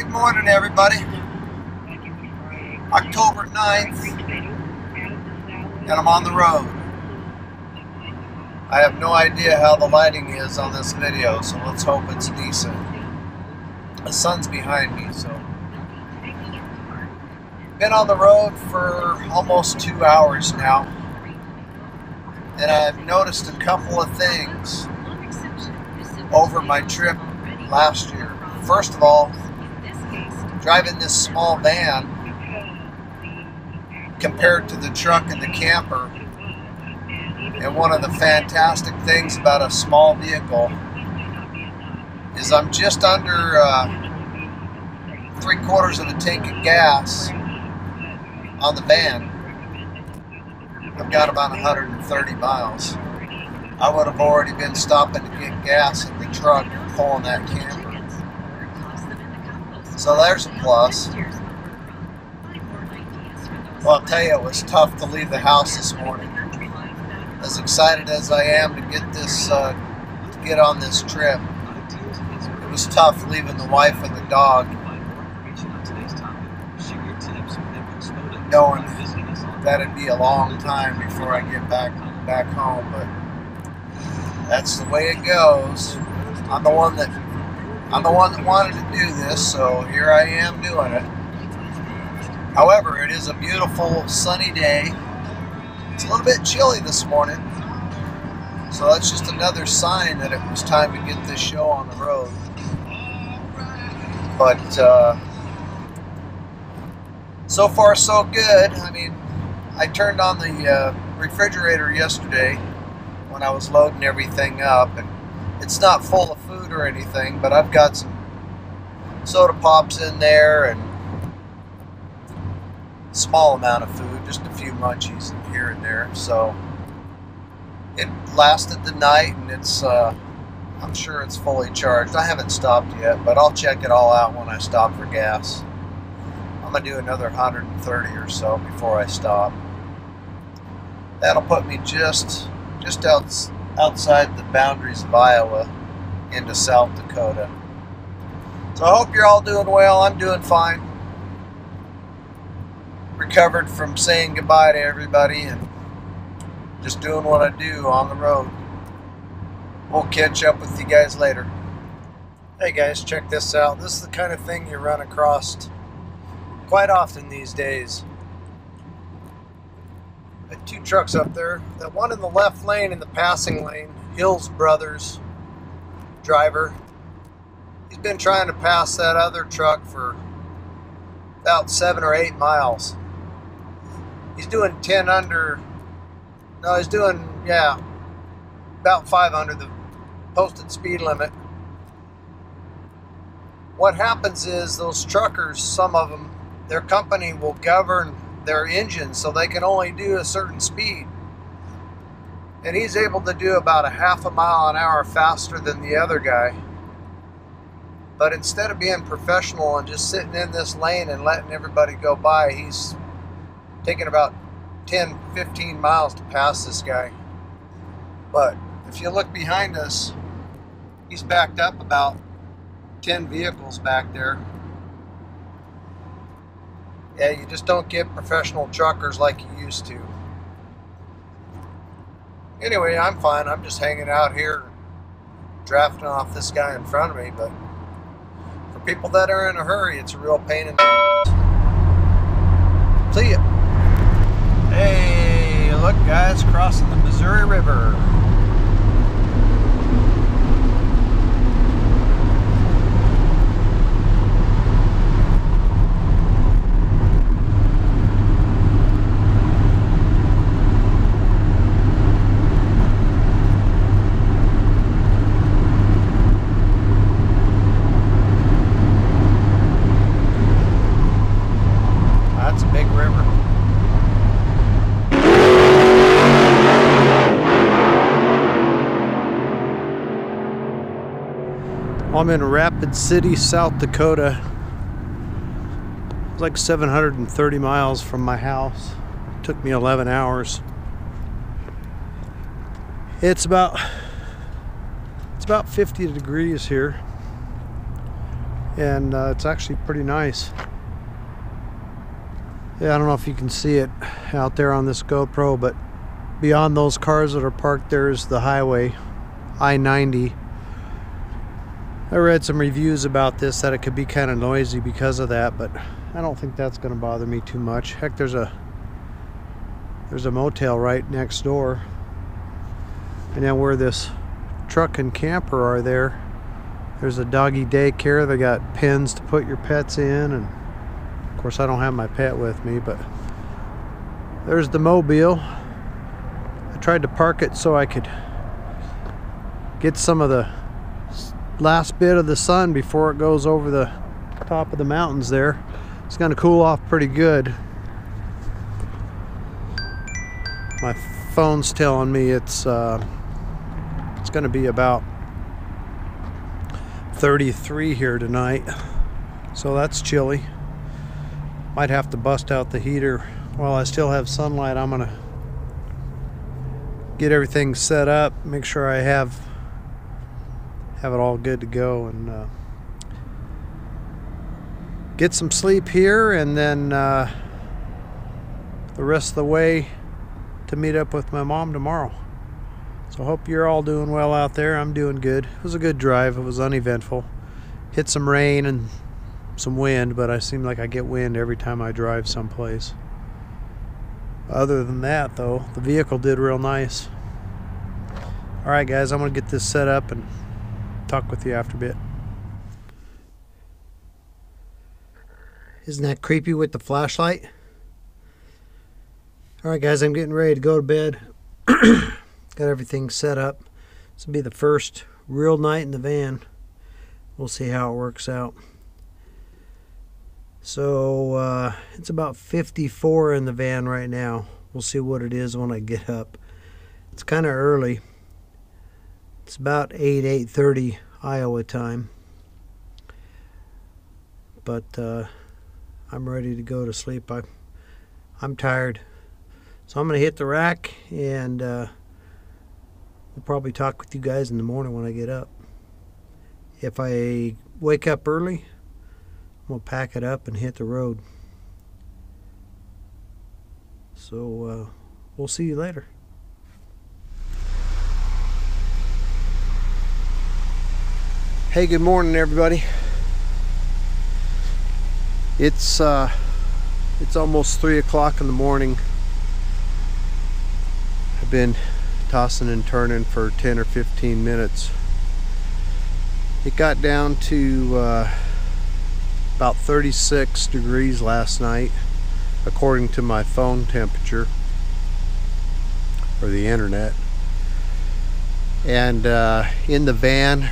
Good morning, everybody. October 9th, and I'm on the road. I have no idea how the lighting is on this video, so let's hope it's decent. The sun's behind me, so. Been on the road for almost 2 hours now, and I've noticed a couple of things over my trip last year. First of all, driving this small van compared to the truck and the camper, and one of the fantastic things about a small vehicle is I'm just under 3/4 of a tank of gas on the van. I've got about 130 miles. I would have already been stopping to get gas in the truck pulling that camper. So there's a plus. Well, I'll tell you, it was tough to leave the house this morning. As excited as I am to get this, to get on this trip, it was tough leaving the wife and the dog, knowing that it'd be a long time before I get back home. But that's the way it goes. I'm the one that wanted to do this, so here I am doing it. However, it is a beautiful sunny day. It's a little bit chilly this morning, so that's just another sign that it was time to get this show on the road. But so far so good. I mean, I turned on the refrigerator yesterday when I was loading everything up, and it's not full of food or anything, but I've got some soda pops in there and a small amount of food, just a few munchies here and there. So it lasted the night, and it's I'm sure it's fully charged. I haven't stopped yet, but I'll check it all out when I stop for gas. I'm gonna do another 130 or so before I stop. That'll put me just outside the boundaries of Iowa into South Dakota. So I hope you're all doing well. I'm doing fine. Recovered from saying goodbye to everybody and just doing what I do on the road. We'll catch up with you guys later. Hey guys, check this out. This is the kind of thing you run across quite often these days. I had 2 trucks up there. That one in the left lane in the passing lane, Hills Brothers driver, he's been trying to pass that other truck for about 7 or 8 miles. He's doing 10 under, no, he's doing, yeah, about 5 under the posted speed limit. What happens is those truckers, some of them, their company will govern their engines so they can only do a certain speed. And he's able to do about a ½ mile an hour faster than the other guy. But instead of being professional and just sitting in this lane and letting everybody go by, he's taking about 10-15 miles to pass this guy. But if you look behind us, he's backed up about 10 vehicles back there. Yeah, you just don't get professional truckers like you used to. Anyway, I'm fine. I'm just hanging out here, drafting off this guy in front of me. But for people that are in a hurry, it's a real pain in the ass. See ya. Hey, look guys, crossing the Missouri River. That's a big river. I'm in Rapid City, South Dakota. It's like 730 miles from my house. It took me 11 hours. It's about 50 degrees here. and it's actually pretty nice. Yeah, I don't know if you can see it out there on this GoPro, but beyond those cars that are parked, there's the highway, I-90. I read some reviews about this that it could be kind of noisy because of that, but I don't think that's going to bother me too much. Heck, there's a motel right next door, and then where this truck and camper are there's a doggy daycare. They got pens to put your pets in, and of course I don't have my pet with me, but there's the mobile. I tried to park it so I could get some of the last bit of the sun before it goes over the top of the mountains there. It's going to cool off pretty good. My phone's telling me it's going to be about 33 here tonight, so that's chilly. Might have to bust out the heater while I still have sunlight. I'm gonna get everything set up, make sure I have it all good to go, and get some sleep here, and then the rest of the way to meet up with my mom tomorrow. So hope you're all doing well out there. I'm doing good. It was a good drive. It was uneventful. Hit some rain and some wind, but I seem like I get wind every time I drive someplace. Other than that, though, the vehicle did real nice. Alright guys, I'm going to get this set up and talk with you after a bit. Isn't that creepy with the flashlight? Alright guys, I'm getting ready to go to bed. Got everything set up. This will be the first real night in the van. We'll see how it works out. So it's about 54 in the van right now. We'll see what it is when I get up. It's kind of early. It's about 8:30 Iowa time. But I'm ready to go to sleep. I'm tired. So I'm going to hit the rack, and we'll probably talk with you guys in the morning when I get up. If I wake up early, we'll pack it up and hit the road. So we'll see you later. Hey, good morning everybody. It's almost 3 o'clock in the morning. I've been tossing and turning for 10 or 15 minutes. It got down to about 36 degrees last night, according to my phone temperature, or the internet. And in the van,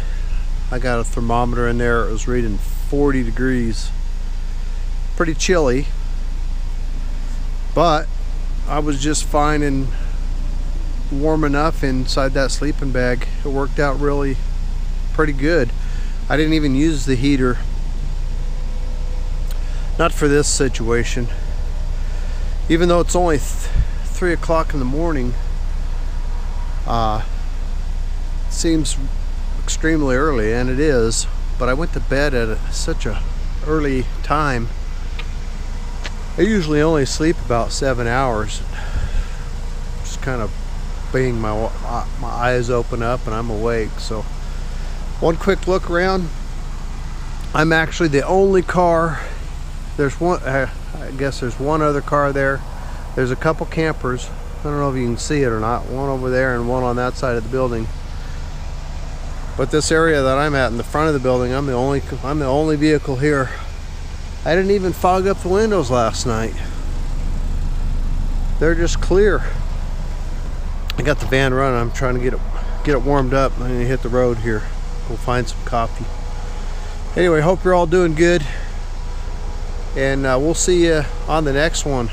I got a thermometer in there. It was reading 40 degrees. Pretty chilly, but I was just fine and warm enough inside that sleeping bag. It worked out really pretty good. I didn't even use the heater, not for this situation. Even though it's only 3 o'clock in the morning, seems extremely early, and it is, but I went to bed at such a early time. I usually only sleep about 7 hours. Just kind of being my eyes open up and I'm awake. So one quick look around. I'm actually the only car. There's one, I guess there's one other car there. There's a couple campers. I don't know if you can see it or not. One over there and one on that side of the building. But this area that I'm at in the front of the building, I'm the only vehicle here. I didn't even fog up the windows last night. They're just clear. I got the van running. I'm trying to get it warmed up. I'm gonna hit the road here. We'll find some coffee. Anyway, hope you're all doing good, and we'll see you on the next one.